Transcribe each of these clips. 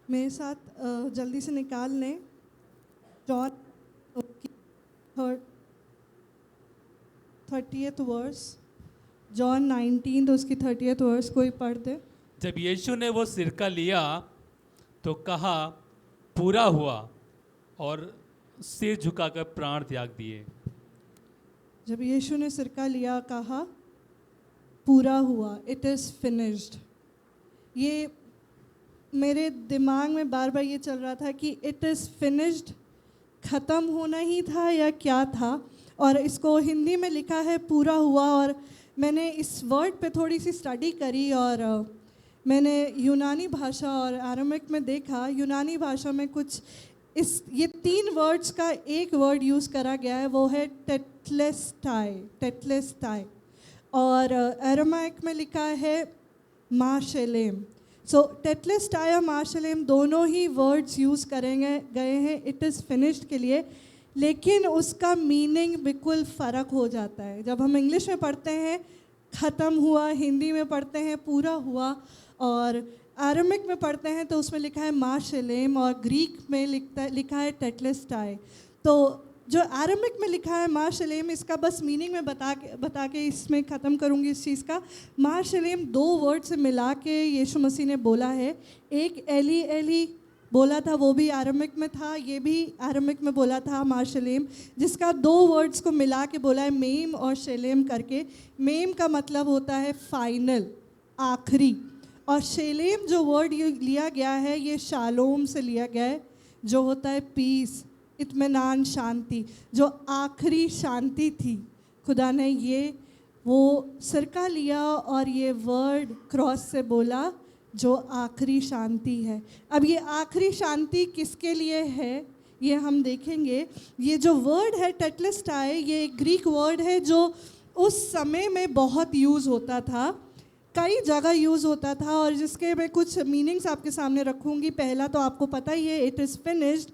मेरे साथ जल्दी से निकाल लें जॉन 30th वर्स, जॉन 19 तो उसकी 30th वर्स कोई पढ़ दे। जब यीशु ने वो सिरका लिया तो कहा पूरा हुआ और सिर झुकाकर प्राण त्याग दिए। जब यीशु ने सिरका लिया कहा पूरा हुआ, इट इज़ फिनिश्ड। ये मेरे दिमाग में बार बार ये चल रहा था कि इट इज़ फिनिश्ड ख़त्म होना ही था या क्या था, और इसको हिंदी में लिखा है पूरा हुआ। और मैंने इस वर्ड पे थोड़ी सी स्टडी करी और मैंने यूनानी भाषा और अरामिक में देखा। यूनानी भाषा में कुछ ये 3 वर्ड्स का एक वर्ड यूज़ करा गया है, वो है टेटलेस्टाई, और अरामाइक में लिखा है माशेलेम। सो टेटलेस्टाई और माशेलेम दोनों ही वर्ड्स यूज़ करेंगे गए हैं इट इज़ फिनिश्ड के लिए, लेकिन उसका मीनिंग बिल्कुल फ़र्क हो जाता है। जब हम इंग्लिश में पढ़ते हैं ख़त्म हुआ, हिंदी में पढ़ते हैं पूरा हुआ, और अरामिक में पढ़ते हैं तो उसमें लिखा है माशेलेम, और ग्रीक में लिखा है टेटलेस्टाई। तो जो अरामिक में लिखा है माशेलेम, इसका बस मीनिंग में बता के इसमें ख़त्म करूँगी इस चीज़ का। माशेलेम 2 वर्ड से मिला के यीशु मसीह ने बोला है। एक एली एली बोला था, वो भी अरामिक में था, ये भी अरामिक में बोला था माशेलेम, जिसका 2 वर्ड्स को मिला के बोला है मेम और शेलेम करके। मेम का मतलब होता है फाइनल, आखिरी, और शेलेम जो वर्ड लिया गया है ये शालोम से लिया गया है, जो होता है पीस, इत्मीनान, शांति, जो आखिरी शांति थी। खुदा ने ये वो सिरका लिया और ये वर्ड क्रॉस से बोला जो आखिरी शांति है। अब ये आखिरी शांति किसके लिए है ये हम देखेंगे। ये जो वर्ड है टेटलेस्टाई, ये एक ग्रीक वर्ड है जो उस समय में बहुत यूज़ होता था, कई जगह यूज़ होता था, और जिसके मैं कुछ मीनिंग्स आपके सामने रखूँगी। पहला तो आपको पता ही है, इट इज़ फिनिश्ड,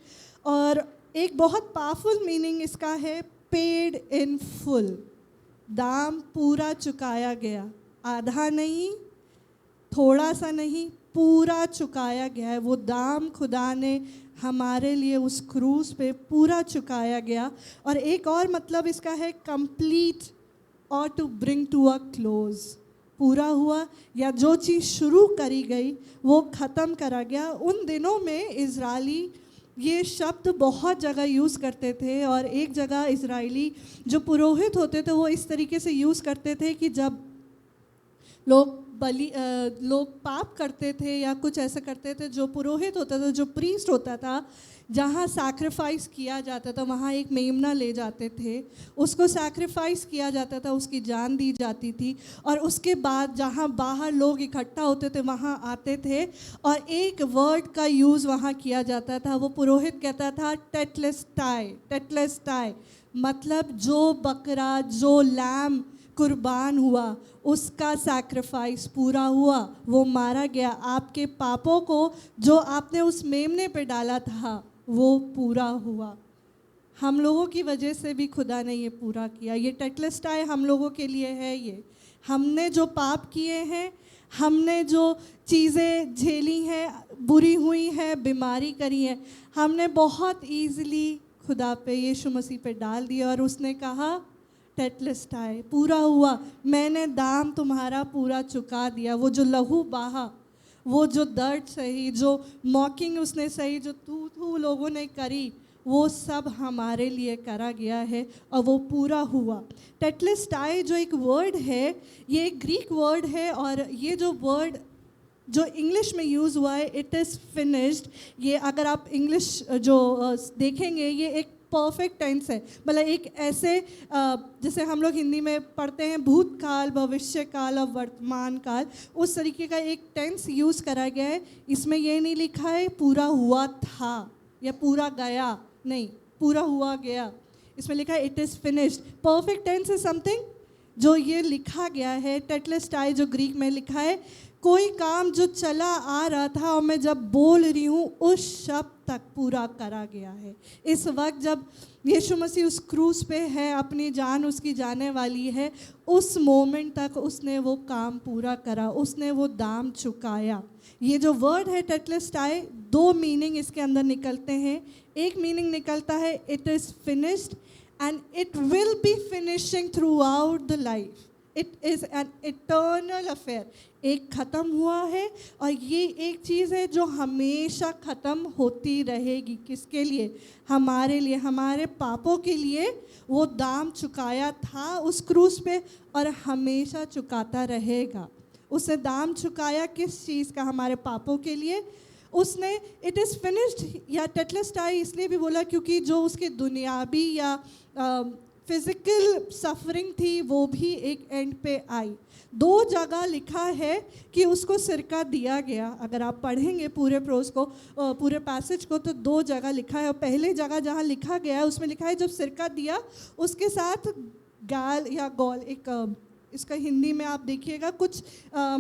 और एक बहुत पावरफुल मीनिंग इसका है पेड इन फुल, दाम पूरा चुकाया गया, आधा नहीं, थोड़ा सा नहीं, पूरा चुकाया गया है। वो दाम खुदा ने हमारे लिए उस क्रूस पे पूरा चुकाया गया। और एक और मतलब इसका है कंप्लीट और to bring to a close, पूरा हुआ या जो चीज़ शुरू करी गई वो ख़त्म करा गया। उन दिनों में इजरायली ये शब्द बहुत जगह यूज़ करते थे, और एक जगह इजरायली जो पुरोहित होते थे वो इस तरीके से यूज़ करते थे कि जब लोग पाप करते थे या कुछ ऐसा करते थे, जो पुरोहित होता था, जो प्रीस्ट होता था, जहाँ सैक्रिफाइस किया जाता था वहाँ एक मेमना ले जाते थे, उसको सैक्रिफाइस किया जाता था, उसकी जान दी जाती थी, और उसके बाद जहाँ बाहर लोग इकट्ठा होते थे वहाँ आते थे, और एक वर्ड का यूज़ वहाँ किया जाता था। वो पुरोहित कहता था टेटलेस्टाई, टेटलेस्टाई मतलब जो बकरा, जो लैम कुर्बान हुआ, उसका सैक्रिफाइस पूरा हुआ, वो मारा गया, आपके पापों को जो आपने उस मेमने पे डाला था वो पूरा हुआ। हम लोगों की वजह से भी खुदा ने ये पूरा किया। ये टेटलेस्टाई हम लोगों के लिए है। ये हमने जो पाप किए हैं, हमने जो चीज़ें झेली हैं, बुरी हुई हैं, बीमारी करी है, हमने बहुत ईज़िली खुदा पे, यीशु मसीह पे डाल दिया, और उसने कहा टेटलेस्टाई, पूरा हुआ, मैंने दाम तुम्हारा पूरा चुका दिया। वो जो लहू बहा, वो जो दर्द सही, जो मॉकिंग उसने सही, जो तू लोगों ने करी, वो सब हमारे लिए करा गया है, और वो पूरा हुआ। टेटलेस्टाई जो एक वर्ड है, ये एक ग्रीक वर्ड है, और ये जो वर्ड जो इंग्लिश में यूज़ हुआ है इट इज़ फिनिश्ड, ये अगर आप इंग्लिश जो देखेंगे ये एक परफेक्ट टेंस है। मतलब एक ऐसे जैसे हम लोग हिंदी में पढ़ते हैं भूतकाल, भविष्यकाल और वर्तमान काल, उस तरीके का एक टेंस यूज़ करा गया है। इसमें ये नहीं लिखा है पूरा हुआ था या पूरा गया, नहीं, पूरा हुआ गया। इसमें लिखा है it is finished. Perfect tense is something जो ये लिखा गया है। टेटलेस्टाई जो ग्रीक में लिखा है कोई काम जो चला आ रहा था और मैं जब बोल रही हूँ उस शब्द तक पूरा करा गया है। इस वक्त जब यीशु मसीह उस क्रूस पे है, अपनी जान उसकी जाने वाली है, उस मोमेंट तक उसने वो काम पूरा करा, उसने वो दाम चुकाया। ये जो वर्ड है टेटलेस्टाई, दो मीनिंग इसके अंदर निकलते हैं। एक मीनिंग निकलता है it is finished and it will be finishing through out the life. It is an eternal affair. एक ख़त्म हुआ है और ये एक चीज़ है जो हमेशा ख़त्म होती रहेगी। किसके लिए? हमारे लिए, हमारे पापों के लिए वो दाम चुकाया था उस क्रूस पे और हमेशा चुकाता रहेगा। उसने दाम चुकाया किस चीज़ का? हमारे पापों के लिए। उसने इट इज़ फिनिश्ड या टेटलेस्टाई इसलिए भी बोला क्योंकि जो उसकी दुनियावी या फिज़िकल सफरिंग थी वो भी एक एंड पे आई। दो जगह लिखा है कि उसको सिरका दिया गया। अगर आप पढ़ेंगे पूरे प्रोस को, पूरे पैसेज को, तो दो जगह लिखा है। और पहले जगह जहाँ लिखा गया है उसमें लिखा है जब सिरका दिया उसके साथ गाल या गौल, एक इसका हिंदी में आप देखिएगा कुछ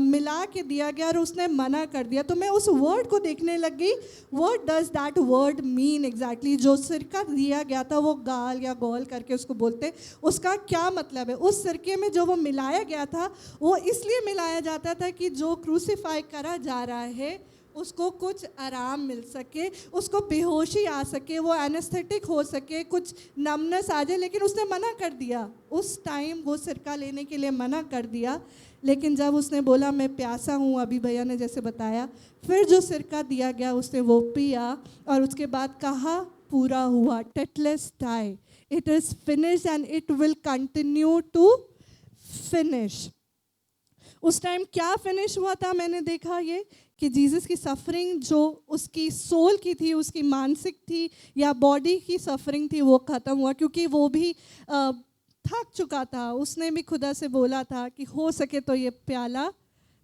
मिला के दिया गया और उसने मना कर दिया। तो मैं उस वर्ड को देखने लग गई, what does that word mean exactly. जो सिरका दिया गया था वो गाल या गौल करके उसको बोलते, उसका क्या मतलब है? उस सिरके में जो वो मिलाया गया था वो इसलिए मिलाया जाता था कि जो क्रूसीफाई करा जा रहा है उसको कुछ आराम मिल सके, उसको बेहोशी आ सके, वो एनेस्थेटिक हो सके, कुछ नमनेस आ जाए। लेकिन उसने मना कर दिया, उस टाइम वो सिरका लेने के लिए मना कर दिया। लेकिन जब उसने बोला मैं प्यासा हूँ, अभी भैया ने जैसे बताया, फिर जो सिरका दिया गया उसने वो पिया और उसके बाद कहा पूरा हुआ, टेटलेस्टाई, it is finished and it will continue to finish. उस टाइम क्या फिनिश हुआ था? मैंने देखा ये कि जीसस की सफरिंग जो उसकी सोल की थी, उसकी मानसिक थी या बॉडी की सफरिंग थी, वो ख़त्म हुआ क्योंकि वो भी थक चुका था। उसने भी खुदा से बोला था कि हो सके तो ये प्याला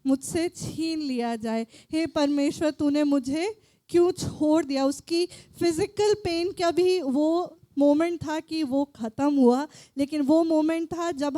मुझसे छीन लिया जाए। हे परमेश्वर, तूने मुझे क्यों छोड़ दिया? उसकी फिज़िकल पेन का भी वो मोमेंट था कि वो ख़त्म हुआ, लेकिन वो मोमेंट था जब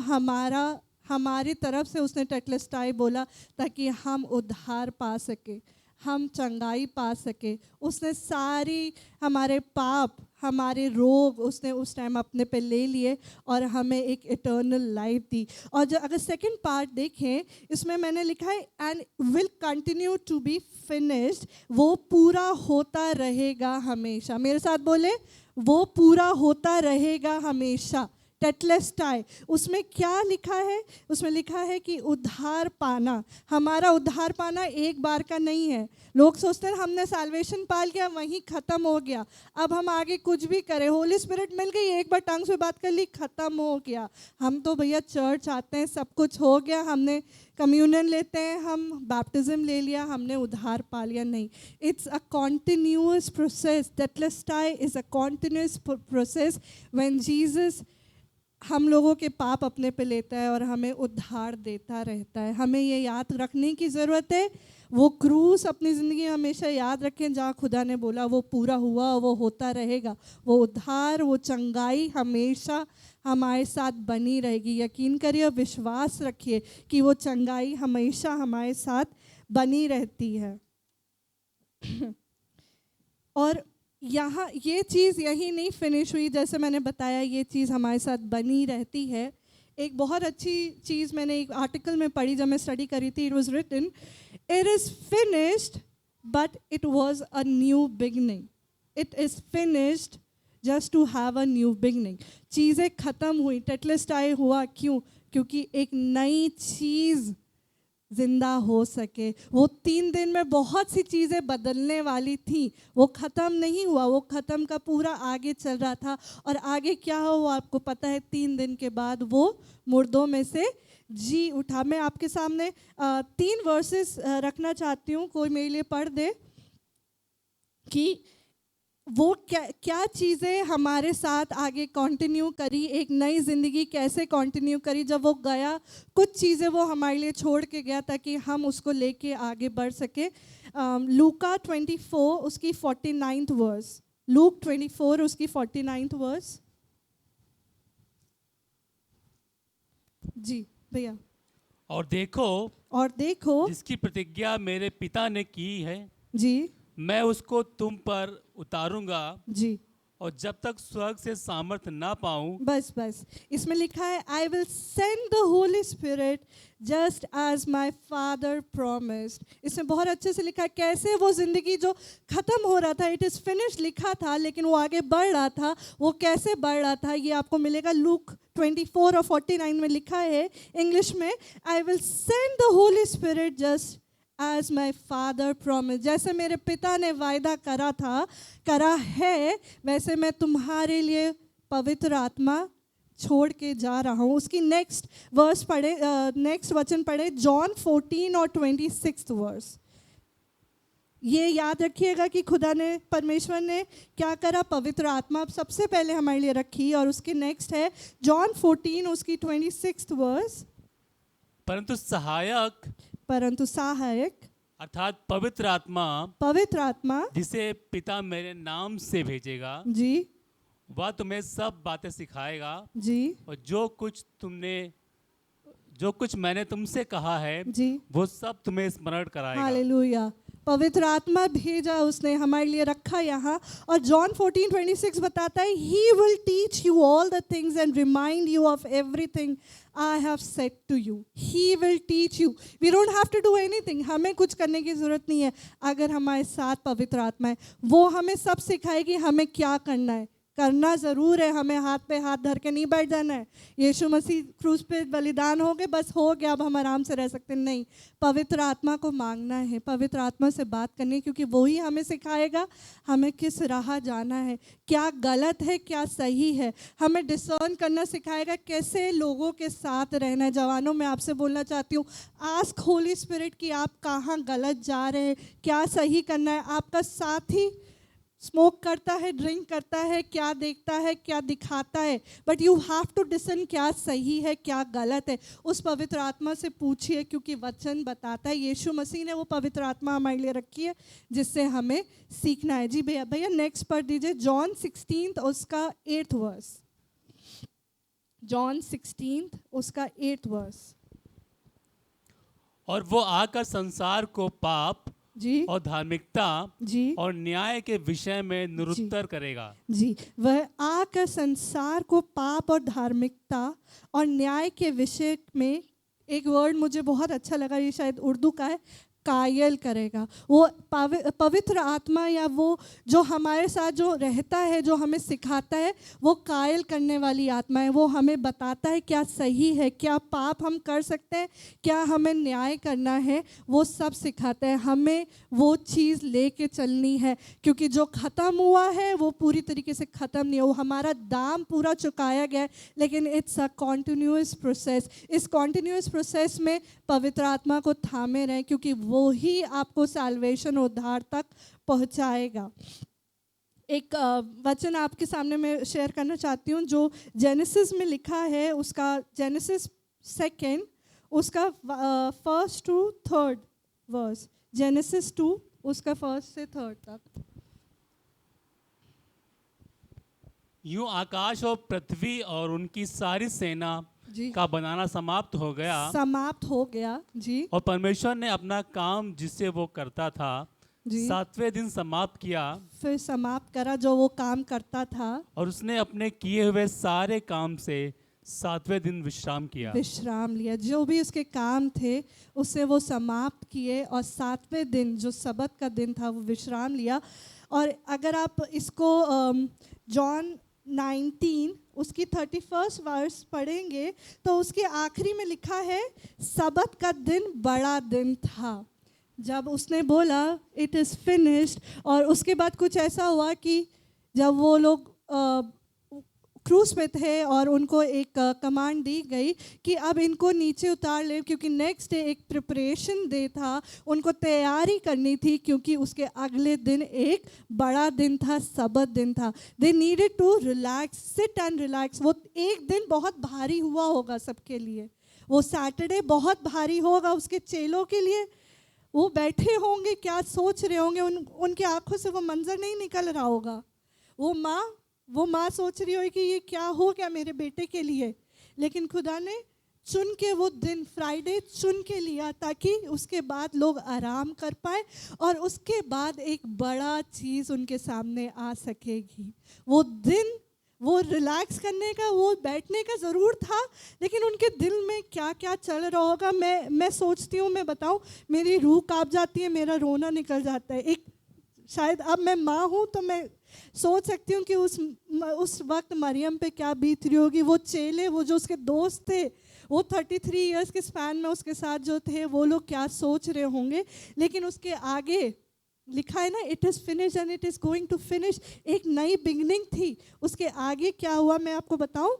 हमारी तरफ से उसने टेटलेस्टाई बोला ताकि हम उद्धार पा सके, हम चंगाई पा सके। उसने सारी हमारे पाप, हमारे रोग उसने उस टाइम अपने पे ले लिए और हमें एक इटर्नल लाइफ दी। और जो अगर सेकंड पार्ट देखें, इसमें मैंने लिखा है and will continue to be finished, वो पूरा होता रहेगा हमेशा। मेरे साथ बोले, वो पूरा होता रहेगा हमेशा। टेटलेस्टाई, उसमें क्या लिखा है? उसमें लिखा है कि उद्धार पाना, हमारा उद्धार पाना एक बार का नहीं है। लोग सोचते हैं हमने सैल्वेशन पा लिया, वहीं ख़त्म हो गया, अब हम आगे कुछ भी करें, होली स्पिरिट मिल गई, एक बार टंग्स में बात कर ली, ख़त्म हो गया। हम तो भैया चर्च आते हैं, सब कुछ हो गया, हमने कम्युनियन लेते हैं, हम बैप्टिज्म ले लिया, हमने उद्धार पा लिया। नहीं, इट्स अ कॉन्टिन्यूअस प्रोसेस। टेटलेस्टाई is a continuous process when Jesus हम लोगों के पाप अपने पे लेता है और हमें उद्धार देता रहता है। हमें ये याद रखने की ज़रूरत है, वो क्रूस अपनी ज़िंदगी में हमेशा याद रखें जहाँ खुदा ने बोला वो पूरा हुआ, वो होता रहेगा। वो उद्धार, वो चंगाई हमेशा हमारे साथ बनी रहेगी। यकीन करिए और विश्वास रखिए कि वो चंगाई हमेशा हमारे साथ बनी रहती है। और यहाँ ये चीज़ यही नहीं फिनिश हुई, जैसे मैंने बताया ये चीज़ हमारे साथ बनी रहती है। एक बहुत अच्छी चीज़ मैंने एक आर्टिकल में पढ़ी जब मैं स्टडी करी थी। It was written, it is finished but it was a new beginning. It is finished just to have a new beginning. चीज़ें ख़त्म हुई, टेटलेस्टाई हुआ, क्यों? क्योंकि एक नई चीज़ जिंदा हो सके। वो 3 दिन में बहुत सी चीज़ें बदलने वाली थी, वो ख़त्म नहीं हुआ, वो ख़त्म का पूरा आगे चल रहा था। और आगे क्या हो वो आपको पता है, 3 दिन के बाद वो मुर्दों में से जी उठा। मैं आपके सामने 3 वर्सेस रखना चाहती हूँ, कोई मेरे लिए पढ़ दे कि वो क्या चीज़ें हमारे साथ आगे कंटिन्यू करी, एक नई ज़िंदगी कैसे कंटिन्यू करी। जब वो गया, कुछ चीज़ें वो हमारे लिए छोड़ के गया ताकि हम उसको लेके आगे बढ़ सके। लूका 24 उसकी 49th वर्स, लूक 24 उसकी 49th वर्स। जी भैया। और देखो जिसकी प्रतिज्ञा मेरे पिता ने की है, जी मैं उसको तुम पर उतारूंगा, जी, और जब तक स्वर्ग से सामर्थ ना पाऊं, बस इसमें लिखा है I will send the Holy Spirit just as my father promised. इसमें बहुत अच्छे से लिखा है कैसे वो जिंदगी जो खत्म हो रहा था, इट इज़ फिनिश लिखा था, लेकिन वो आगे बढ़ रहा था। वो कैसे बढ़ रहा था ये आपको मिलेगा लूक 24 और 49 में लिखा है इंग्लिश में, I will send the Holy Spirit just as my father promise. जैसे मेरे पिता ने वायदा करा है, वैसे मैं तुम्हारे लिए पवित्र आत्मा छोड़ के जा रहा हूँ। उसकी नेक्स्ट वचन पढ़े, जॉन 14 और 26 वर्स। ये याद रखिएगा कि खुदा ने, परमेश्वर ने क्या करा, पवित्र आत्मा सबसे पहले हमारे लिए रखी, और उसके नेक्स्ट है जॉन 14 उसकी 26 वर्स। परंतु सहायक अर्थात पवित्र आत्मा जिसे पिता मेरे नाम से भेजेगा जी, वह तुम्हें सब बातें सिखाएगा जी, और जो कुछ मैंने तुमसे कहा है जी, वो सब तुम्हें स्मरण कराएगा। हालेलुया। पवित्र आत्मा भेजा उसने, हमारे लिए रखा यहाँ। और जॉन 14:26 बताता है, he will teach you all the things and remind you of everything I have said to you. He will teach you, we don't have to do anything, हमें कुछ करने की ज़रूरत नहीं है। अगर हमारे साथ पवित्र आत्मा है, वो हमें सब सिखाएगी हमें क्या करना है। करना ज़रूर है, हमें हाथ पे हाथ धर के नहीं बैठ जाना है। यीशु मसीह क्रूस पे बलिदान हो गए, बस हो गया, अब हम आराम से रह सकते नहीं। पवित्र आत्मा को मांगना है, पवित्र आत्मा से बात करनी है, क्योंकि वो ही हमें सिखाएगा हमें किस राह जाना है, क्या गलत है क्या सही है। हमें डिसर्न करना सिखाएगा कैसे लोगों के साथ रहना है। जवानों, मैं आपसे बोलना चाहती हूँ, आस्क होली स्पिरिट कि आप कहाँ गलत जा रहे हैं, क्या सही करना है। आपका साथी स्मोक करता है, ड्रिंक करता है, क्या देखता है, क्या दिखाता है, बट यू हैव टू डिसन क्या सही है क्या गलत है। उस पवित्र आत्मा से पूछिए, क्योंकि वचन बताता है, यीशु मसीह ने वो पवित्र आत्मा हमारे लिए रखी है जिससे हमें सीखना है। जी भैया नेक्स्ट पढ़ दीजिए, जॉन 16 उसका 8th वर्स। जॉन 16 उसका 8th वर्स। और वो आकर संसार को पाप जी और धार्मिकता जी और न्याय के विषय में निरुत्तर करेगा। जी, वह आकर संसार को पाप और धार्मिकता और न्याय के विषय में, एक वर्ड मुझे बहुत अच्छा लगा, ये शायद उर्दू का है, कायल करेगा। वो पवित्र आत्मा या वो जो हमारे साथ जो रहता है, जो हमें सिखाता है, वो कायल करने वाली आत्मा है। वो हमें बताता है क्या सही है, क्या पाप हम कर सकते हैं, क्या हमें न्याय करना है, वो सब सिखाता है। हमें वो चीज़ लेके चलनी है, क्योंकि जो ख़त्म हुआ है वो पूरी तरीके से ख़त्म नहीं हो, हमारा दाम पूरा चुकाया गया है, लेकिन इट्स अ कॉन्टिन्यूअस प्रोसेस। इस कॉन्टिन्यूअस प्रोसेस में पवित्र आत्मा को थामे रहें, क्योंकि वो ही आपको साल्वेशन, उद्धार तक पहुंचाएगा। एक वचन आपके सामने मैं शेयर करना चाहती हूँ जो जेनेसिस में लिखा है, उसका जेनेसिस 2 उसका 1 to 3 वर्स। जेनेसिस 2 उसका 1 से 3 तक। यूं आकाश और पृथ्वी और उनकी सारी सेना का बनाना समाप्त हो गया जी। और परमेश्वर ने अपना काम जिससे वो करता था 7वें दिन समाप्त किया, फिर समाप्त करा जो वो काम करता था, और उसने अपने किए हुए सारे काम से 7वें दिन विश्राम लिया। जो भी उसके काम थे उससे वो समाप्त किए, और 7वें दिन जो सबत का दिन था वो विश्राम लिया। और अगर आप इसको जॉन 19 उसकी 31 वर्स पढ़ेंगे तो उसके आखिरी में लिखा है, सबत का दिन बड़ा दिन था। जब उसने बोला इट इज़ फिनिश्ड, और उसके बाद कुछ ऐसा हुआ कि जब वो लोग क्रूज पे थे और उनको एक कमांड दी गई कि अब इनको नीचे उतार ले, क्योंकि नेक्स्ट डे एक प्रिपरेशन डे था, उनको तैयारी करनी थी, क्योंकि उसके अगले दिन एक बड़ा दिन था, सबत दिन था। They needed to relax, sit and relax. वो एक दिन बहुत भारी हुआ होगा सबके लिए, वो सैटरडे बहुत भारी होगा उसके चेलों के लिए। वो बैठे होंगे, क्या सोच रहे होंगे, उनकी आंखों से वो मंजर नहीं निकल रहा होगा। वो माँ सोच रही होगी कि ये क्या हो गया मेरे बेटे के लिए, लेकिन खुदा ने चुन के वो दिन फ्राइडे चुन के लिया ताकि उसके बाद लोग आराम कर पाए और उसके बाद एक बड़ा चीज़ उनके सामने आ सकेगी। वो दिन, वो रिलैक्स करने का, वो बैठने का ज़रूर था, लेकिन उनके दिल में क्या क्या चल रहा होगा मैं सोचती हूँ, मैं बताऊँ, मेरी रूह काँप जाती है, मेरा रोना निकल जाता है। एक शायद अब मैं माँ हूँ तो मैं सोच सकती हूँ कि उस वक्त मरियम पे क्या बीत रही होगी। वो चेले, वो जो उसके दोस्त थे, वो 33 इयर्स के स्पैन में उसके साथ जो थे, वो लोग क्या सोच रहे होंगे। लेकिन उसके आगे लिखा है ना, it is finish and it is going to finish. एक नई बिगनिंग थी। उसके आगे क्या हुआ मैं आपको बताऊं।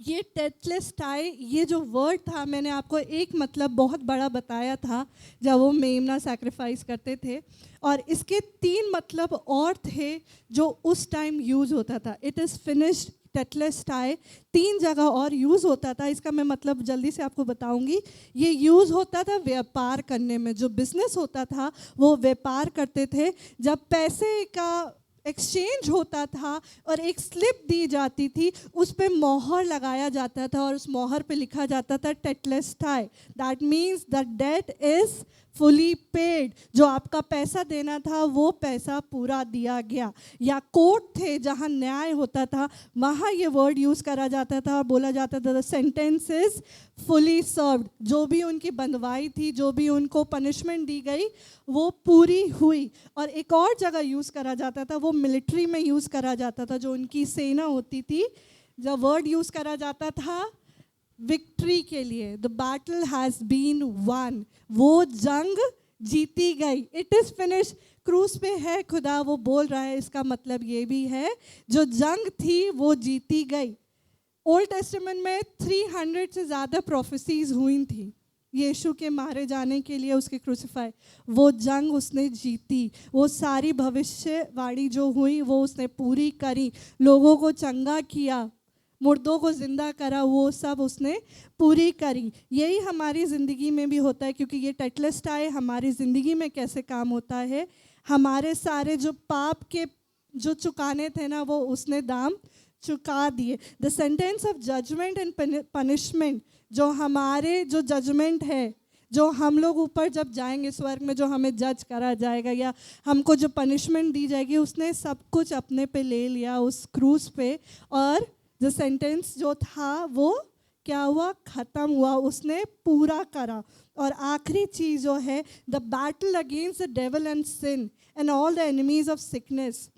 ये टेटलेस्टाई, ये जो वर्ड था, मैंने आपको एक मतलब बहुत बड़ा बताया था जब वो मेमना सैक्रिफाइस करते थे, और इसके 3 मतलब और थे जो उस टाइम यूज़ होता था। इट इज़ फिनिश्ड, टेटलेस्टाई 3 जगह और यूज़ होता था। इसका मैं मतलब जल्दी से आपको बताऊंगी। ये यूज़ होता था व्यापार करने में। जो बिजनेस होता था वो व्यापार करते थे, जब पैसे का एक्सचेंज होता था और एक स्लिप दी जाती थी, उस पे मोहर लगाया जाता था और उस मोहर पे लिखा जाता था टेटलेस्टाई। That means the debt is fully paid. जो आपका पैसा देना था वो पैसा पूरा दिया गया। या कोर्ट थे जहाँ न्याय होता था, वहाँ ये वर्ड यूज़ करा जाता था और बोला जाता था the sentence is fully served. जो भी उनकी बंधवाई थी, जो भी उनको पनिशमेंट दी गई, वो पूरी हुई। और एक और जगह यूज़ करा जाता था, वो मिलिट्री में यूज़ करा जाता था, जो उनकी सेना होती थी, जब वर्ड यूज़ करा जाता था विक्ट्री के लिए, the battle has been won. वो जंग जीती गई। It is finish. क्रूस पे है खुदा, वो बोल रहा है, इसका मतलब ये भी है जो जंग थी वो जीती गई। ओल्ड टेस्टामेंट में 300 से ज़्यादा प्रोफेसीज हुई थी यीशु के मारे जाने के लिए, उसके क्रूसिफाई। वो जंग उसने जीती। वो सारी भविष्यवाणी जो हुई वो उसने पूरी करी। लोगों को चंगा किया, मुर्दों को जिंदा करा, वो सब उसने पूरी करी। यही हमारी ज़िंदगी में भी होता है, क्योंकि ये टेटलेस्टाई हमारी ज़िंदगी में कैसे काम होता है। हमारे सारे जो पाप के जो चुकाने थे ना, वो उसने दाम चुका दिए। The sentence of judgment and punishment, जो हमारे जो जजमेंट है, जो हम लोग ऊपर जब जाएंगे स्वर्ग में, जो हमें जज करा जाएगा या हमको जो पनिशमेंट दी जाएगी, उसने सब कुछ अपने पे ले लिया उस क्रूस पे। और जो सेंटेंस जो था वो क्या हुआ, ख़त्म हुआ, उसने पूरा करा। और आखिरी चीज़ जो है, the battle against the devil and sin and all the enemies of sickness,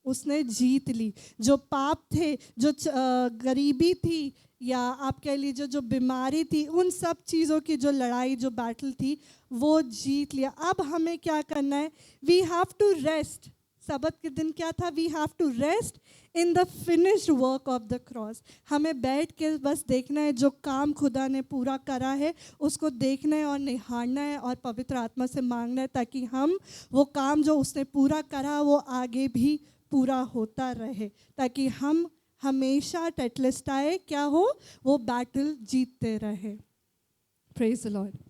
उसने जीत ली। जो पाप थे, जो गरीबी थी, या आप कह लीजिए जो बीमारी थी, उन सब चीज़ों की जो लड़ाई, जो बैटल थी, वो जीत लिया। अब हमें क्या करना है? We have to rest. सबत के दिन क्या था? We have to rest in the finished work of the cross. हमें बैठ के बस देखना है जो काम खुदा ने पूरा करा है, उसको देखना है और निहारना है और पवित्र आत्मा से मांगना है, ताकि हम वो काम जो उसने पूरा करा वो आगे भी पूरा होता रहे, ताकि हम हमेशा टेटलेस्टाई क्या हो, वो बैटल जीतते रहे। Praise the Lord.